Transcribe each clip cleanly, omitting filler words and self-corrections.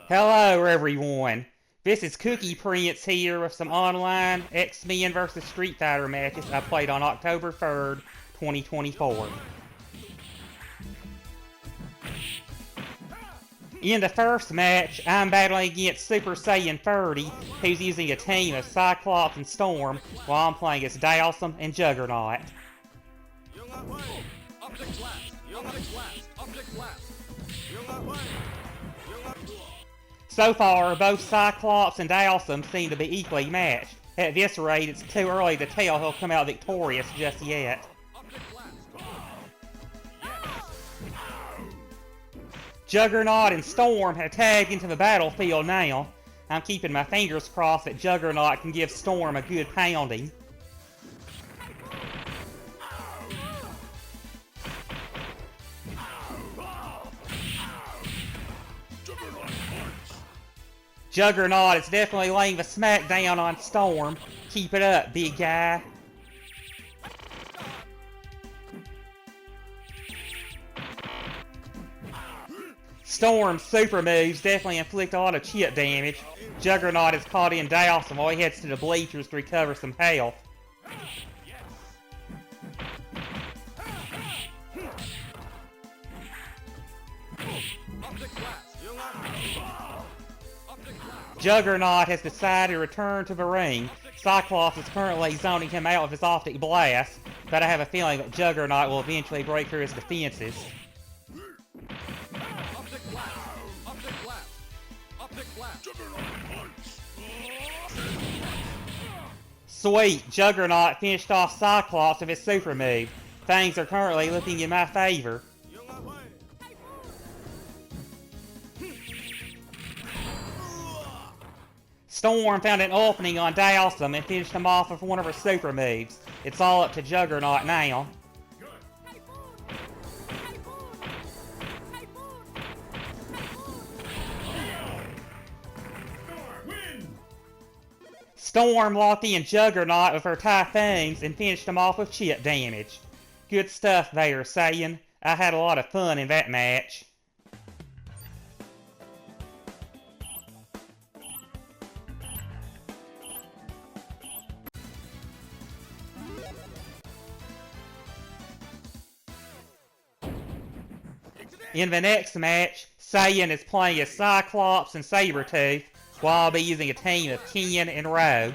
Hello everyone, this is CookiePrince here with some online X-Men vs. Street Fighter matches I played on October 3rd, 2024. In the first match, I'm battling against SuperSaiyan30, who's using a team of Cyclops and Storm, while I'm playing as Dowsum and Juggernaut. So far, both Cyclops and Dowsum seem to be equally matched. At this rate, it's too early to tell who'll come out victorious just yet. Juggernaut and Storm have tagged into the battlefield now. I'm keeping my fingers crossed that Juggernaut can give Storm a good pounding. Juggernaut is definitely laying the smackdown on Storm. Keep it up, big guy. Storm's super moves definitely inflict a lot of chip damage. Juggernaut is caught in Dowsum while he heads to the bleachers to recover some health. Juggernaut has decided to return to the ring. Cyclops is currently zoning him out with his optic blast, but I have a feeling that Juggernaut will eventually break through his defenses. Sweet, Juggernaut finished off Cyclops with his super move. Things are currently looking in my favor. Storm found an opening on Dowsum and finished him off with one of her super moves. It's all up to Juggernaut now. Storm locked in Juggernaut with her Typhoons and finished him off with chip damage. Good stuff there, Saiyan. I had a lot of fun in that match. In the next match, Saiyan is playing as Cyclops and Sabretooth, while I'll be using a team of Ken and Rogue.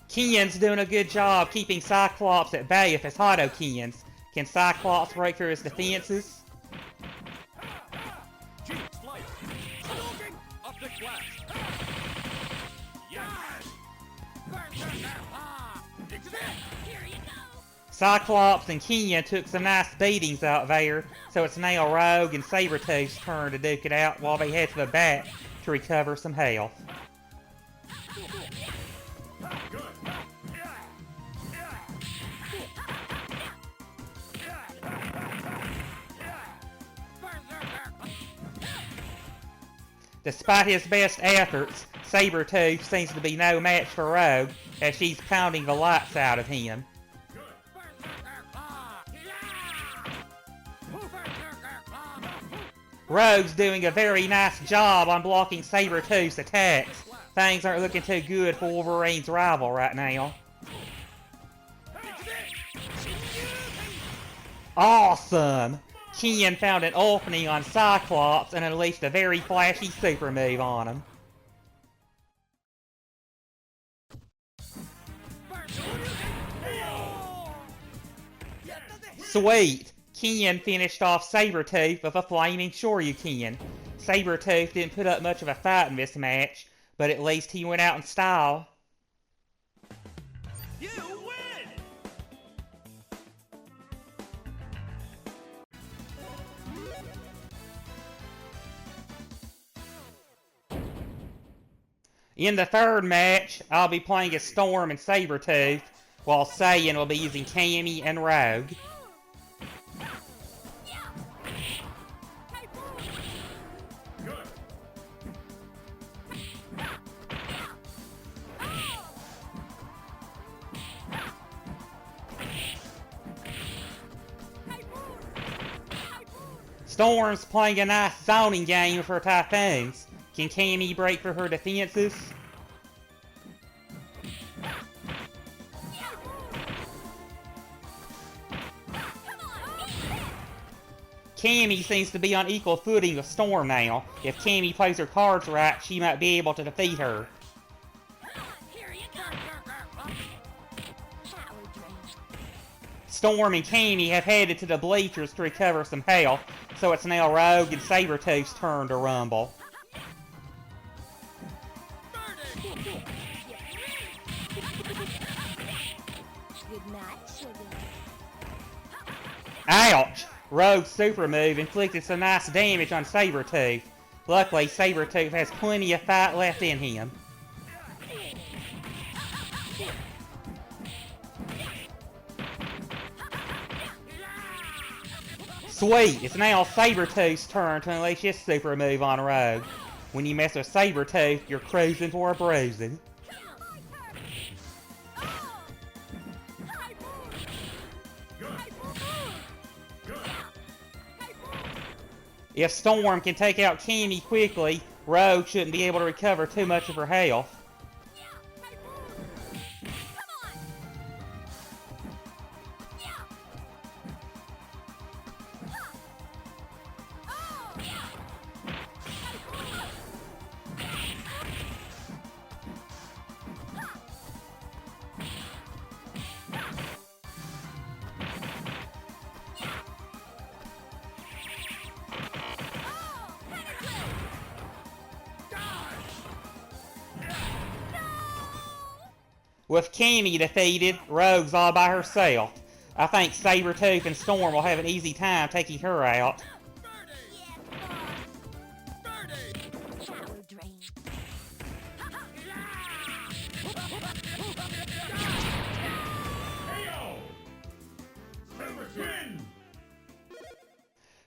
Ken's doing a good job keeping Cyclops at bay with his Hadokens. Can Cyclops break through his defenses? Cyclops and Ken took some nice beatings out there, so it's now Rogue and Sabretooth's turn to duke it out while they head to the back to recover some health. Despite his best efforts, Sabretooth seems to be no match for Rogue, as she's pounding the lights out of him. Rogue's doing a very nice job on blocking Sabretooth's attacks. Things aren't looking too good for Wolverine's rival right now. Awesome! Ken found an opening on Cyclops and unleashed a very flashy super move on him. Sweet! Ken finished off Sabretooth with a flaming Shoryuken. Sabretooth didn't put up much of a fight in this match, but at least he went out in style. You win! In the third match, I'll be playing as Storm and Sabretooth, while Saiyan will be using Cammy and Rogue. Storm's playing a nice zoning game with her typhoons. Can Cammy break for her defenses? Cammy seems to be on equal footing with Storm now. If Cammy plays her cards right, she might be able to defeat her. Storm and Cammy have headed to the bleachers to recover some health, so it's now Rogue and Sabretooth's turn to rumble. Ouch! Rogue's super move inflicted some nice damage on Sabretooth. Luckily, Sabretooth has plenty of fight left in him. Sweet! It's now Sabretooth's turn to unleash his super move on Rogue. When you mess with Sabretooth, you're cruising for a bruising. If Storm can take out Cammy quickly, Rogue shouldn't be able to recover too much of her health. With Cammy defeated, Rogue's all by herself. I think Sabretooth and Storm will have an easy time taking her out.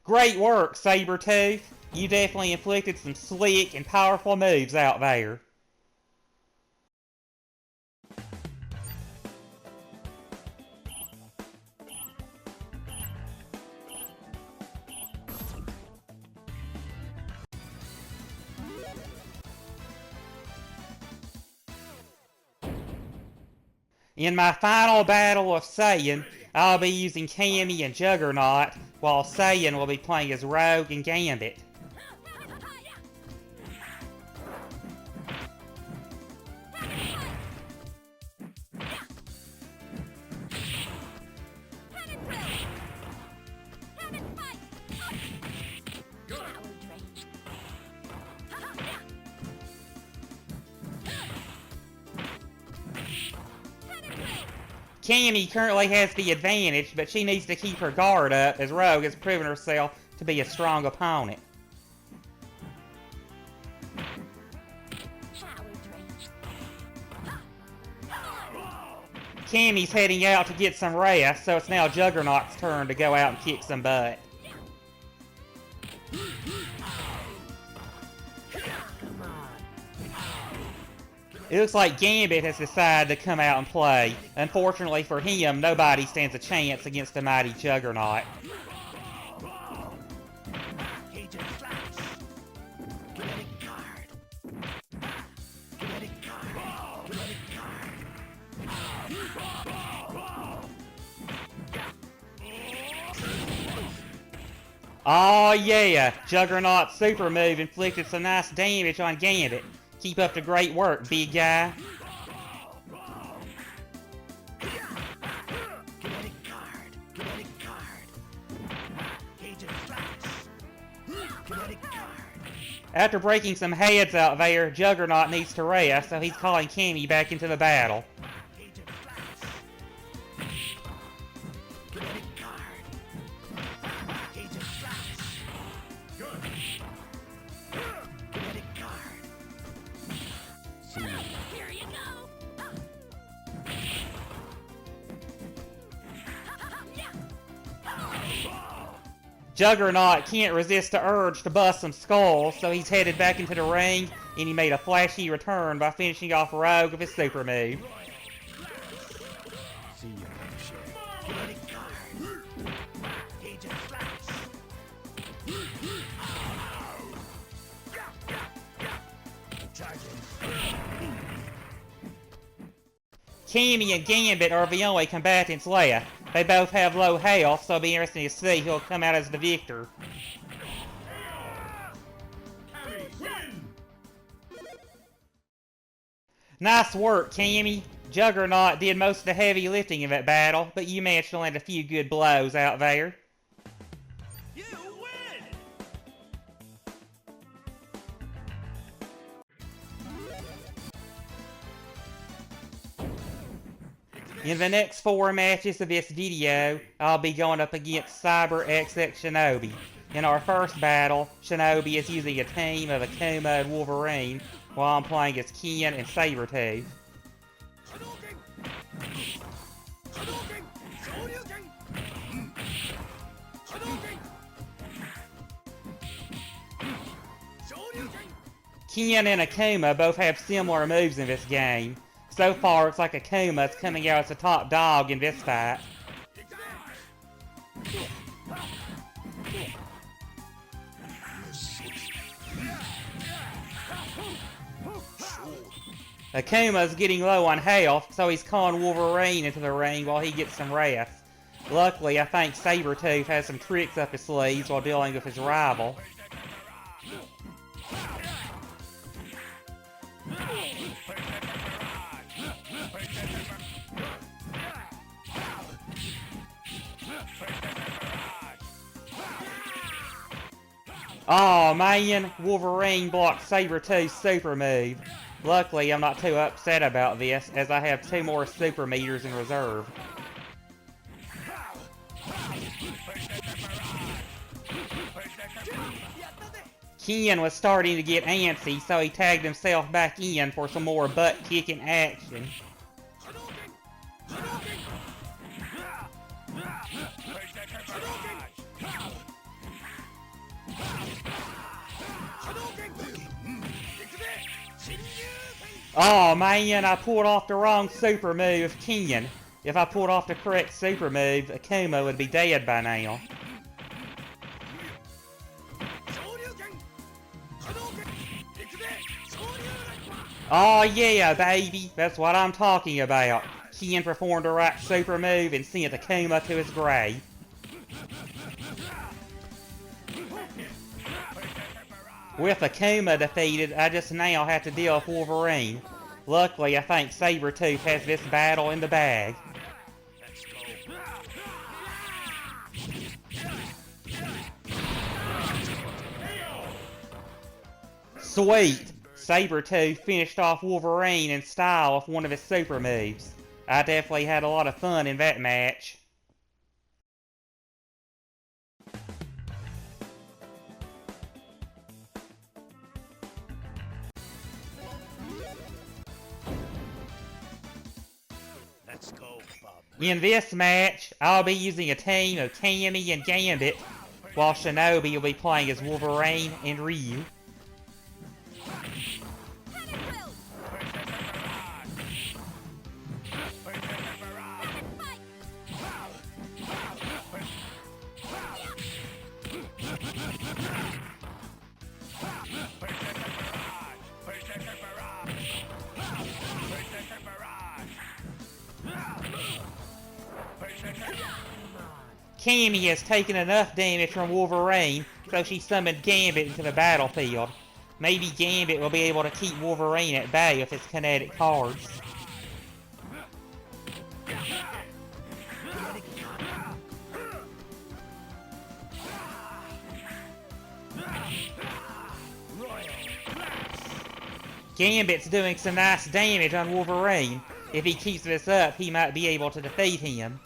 Great work, Sabretooth. You definitely inflicted some slick and powerful moves out there. In my final battle of Saiyan, I'll be using Cammy and Juggernaut, while Saiyan will be playing as Rogue and Gambit. Cammy currently has the advantage, but she needs to keep her guard up as Rogue has proven herself to be a strong opponent. Cammy's heading out to get some rest, so it's now Juggernaut's turn to go out and kick some butt. It looks like Gambit has decided to come out and play. Unfortunately for him, nobody stands a chance against the mighty Juggernaut. Oh yeah! Juggernaut's super move inflicted some nice damage on Gambit. Keep up the great work, big guy. After breaking some heads out there, Juggernaut needs to rest, so he's calling Cammy back into the battle. Juggernaut can't resist the urge to bust some skulls, so he's headed back into the ring, and he made a flashy return by finishing off Rogue with his super move. Cammy and Gambit are the only combatants left. They both have low health, so it'll be interesting to see who'll come out as the victor. Nice work, Cammy. Juggernaut did most of the heavy lifting in that battle, but you managed to land a few good blows out there. You win! In the next 4 matches of this video, I'll be going up against CyberxxShinobi. In our first battle, Shinobi is using a team of Akuma and Wolverine, while I'm playing as Ken and Sabretooth. Ken and Akuma both have similar moves in this game. So far, it's like Akuma's coming out as the top dog in this fight. Akuma's getting low on health, so he's calling Wolverine into the ring while he gets some rest. Luckily, I think Sabretooth has some tricks up his sleeves while dealing with his rival. Aw, man, Wolverine blocked Sabretooth's super move. Luckily, I'm not too upset about this, as I have 2 more super meters in reserve. Ken was starting to get antsy, so he tagged himself back in for some more butt-kicking action. Oh man, I pulled off the wrong super move, Ken. If I pulled off the correct super move, Akuma would be dead by now. Oh yeah, baby, that's what I'm talking about. Ken performed the right super move and sent Akuma to his grave. With Akuma defeated, I just now have to deal with Wolverine. Luckily, I think Sabretooth has this battle in the bag. Sweet! Sabretooth finished off Wolverine in style with one of his super moves. I definitely had a lot of fun in that match. Let's go, Bob. In this match, I'll be using a team of Cammy and Gambit, while Shinobi will be playing as Wolverine and Ryu. Cammy has taken enough damage from Wolverine, so she summoned Gambit into the battlefield. Maybe Gambit will be able to keep Wolverine at bay with his kinetic cards. Gambit's doing some nice damage on Wolverine. If he keeps this up, he might be able to defeat him.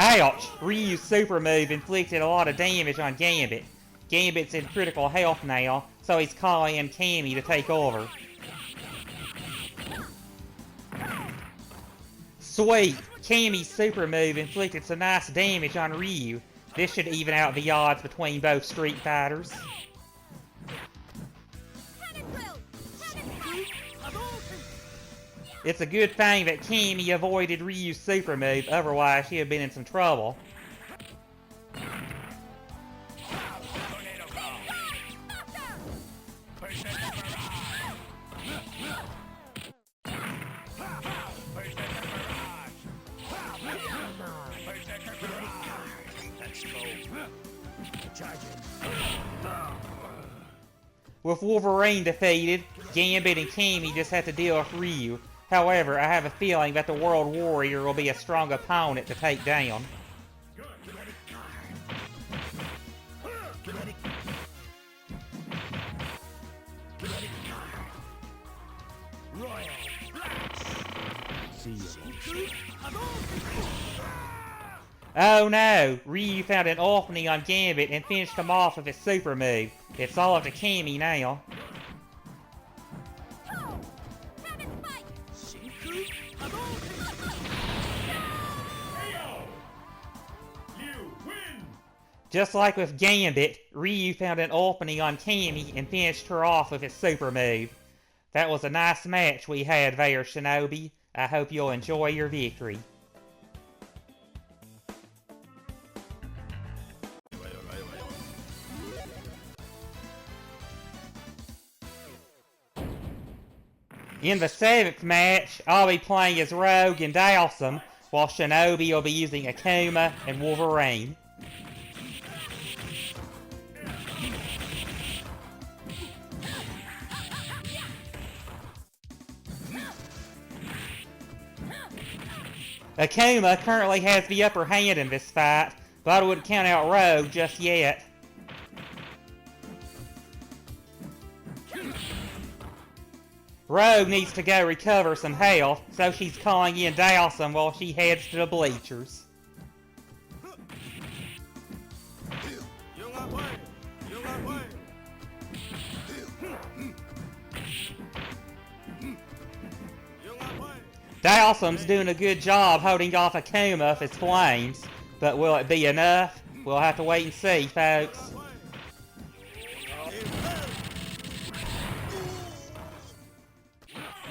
Ouch! Ryu's super move inflicted a lot of damage on Gambit. Gambit's in critical health now, so he's calling in Cammy to take over. Sweet! Cammy's super move inflicted some nice damage on Ryu. This should even out the odds between both Street Fighters. It's a good thing that Cammy avoided Ryu's super move, otherwise she would have been in some trouble. With Wolverine defeated, Gambit and Cammy just have to deal with Ryu. However, I have a feeling that the World Warrior will be a strong opponent to take down. Oh no! Ryu found an opening on Gambit and finished him off with his super move. It's all up to Cammy now. Just like with Gambit, Ryu found an opening on Cammy and finished her off with his super move. That was a nice match we had there, Shinobi. I hope you'll enjoy your victory. In the 7th match, I'll be playing as Rogue and Dhalsim, while Shinobi will be using Akuma and Wolverine. Akuma currently has the upper hand in this fight, but I wouldn't count out Rogue just yet. Rogue needs to go recover some health, so she's calling in Dhalsim while she heads to the bleachers. Dhalsim's doing a good job holding off Akuma with his flames, but will it be enough? We'll have to wait and see, folks.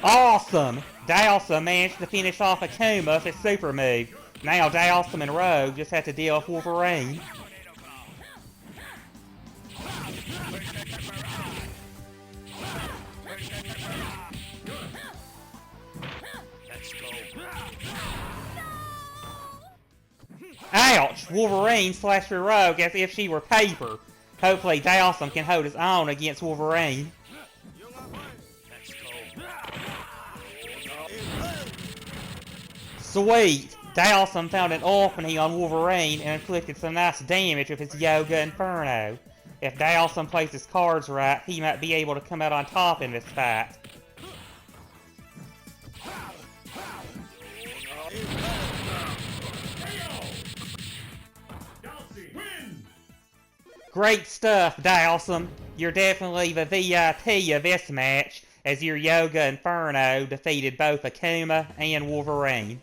Awesome! Dhalsim managed to finish off Akuma with his super move. Now Dhalsim and Rogue just have to deal with Wolverine. Ouch! Wolverine slashed her Rogue as if she were paper. Hopefully Dhalsim can hold his own against Wolverine. Sweet! Dhalsim found an opening on Wolverine and inflicted some nice damage with his Yoga Inferno. If Dhalsim plays his cards right, he might be able to come out on top in this fight. Great stuff, Dhalsim. You're definitely the VIP of this match, as your Yoga Inferno defeated both Akuma and Wolverine.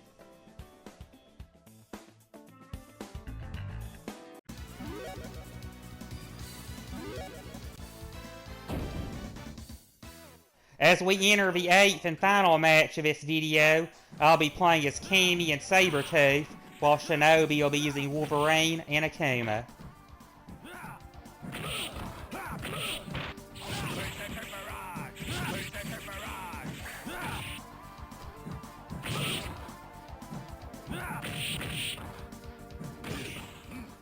As we enter the 8th and final match of this video, I'll be playing as Cammy and Sabretooth, while Shinobi will be using Wolverine and Akuma.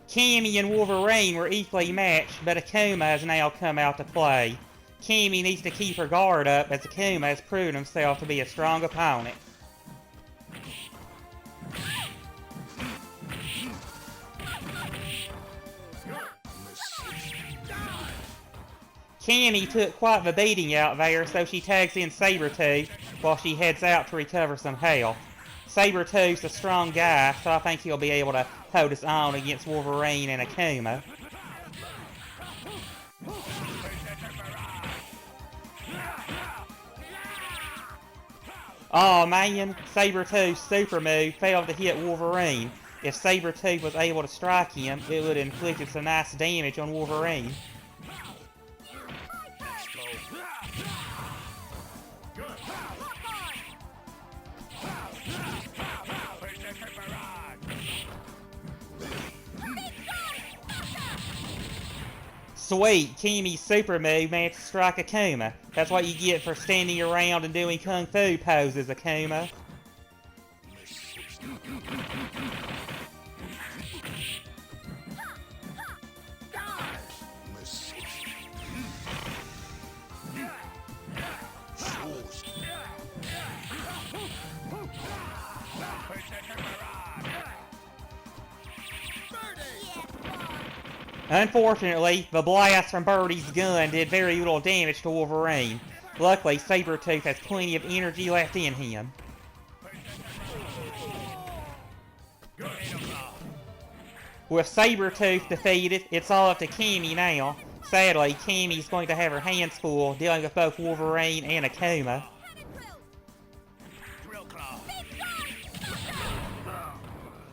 Cammy and Wolverine were equally matched, but Akuma has now come out to play. Cammy needs to keep her guard up, as Akuma has proven himself to be a strong opponent. Cammy took quite the beating out there, so she tags in Sabretooth while she heads out to recover some health. Sabretooth's a strong guy, so I think he'll be able to hold his own against Wolverine and Akuma. Aw man, Sabretooth's super move failed to hit Wolverine. If Sabretooth was able to strike him, it would have inflicted some nice damage on Wolverine. Sweet, Kimi's super move managed to strike Akuma. That's what you get for standing around and doing kung fu poses, Akuma. Unfortunately, the blast from Birdie's gun did very little damage to Wolverine. Luckily, Sabretooth has plenty of energy left in him. With Sabretooth defeated, it's all up to Kimi now. Sadly, Kimi's going to have her hands full dealing with both Wolverine and Akuma.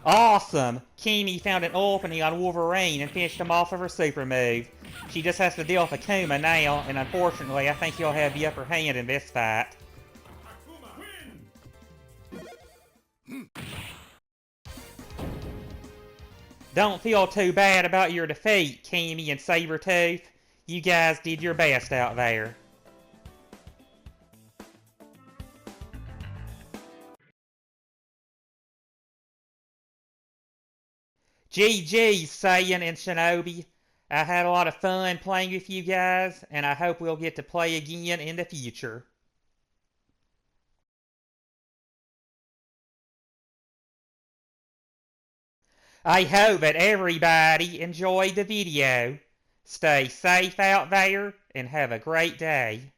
Awesome! Kimi found an opening on Wolverine and finished him off of her super move. She just has to deal with Akuma now, and unfortunately, I think he'll have the upper hand in this fight. Don't feel too bad about your defeat, Kimi and Sabretooth. You guys did your best out there. GG's, Saiyan and Shinobi. I had a lot of fun playing with you guys, and I hope we'll get to play again in the future. I hope that everybody enjoyed the video. Stay safe out there, and have a great day.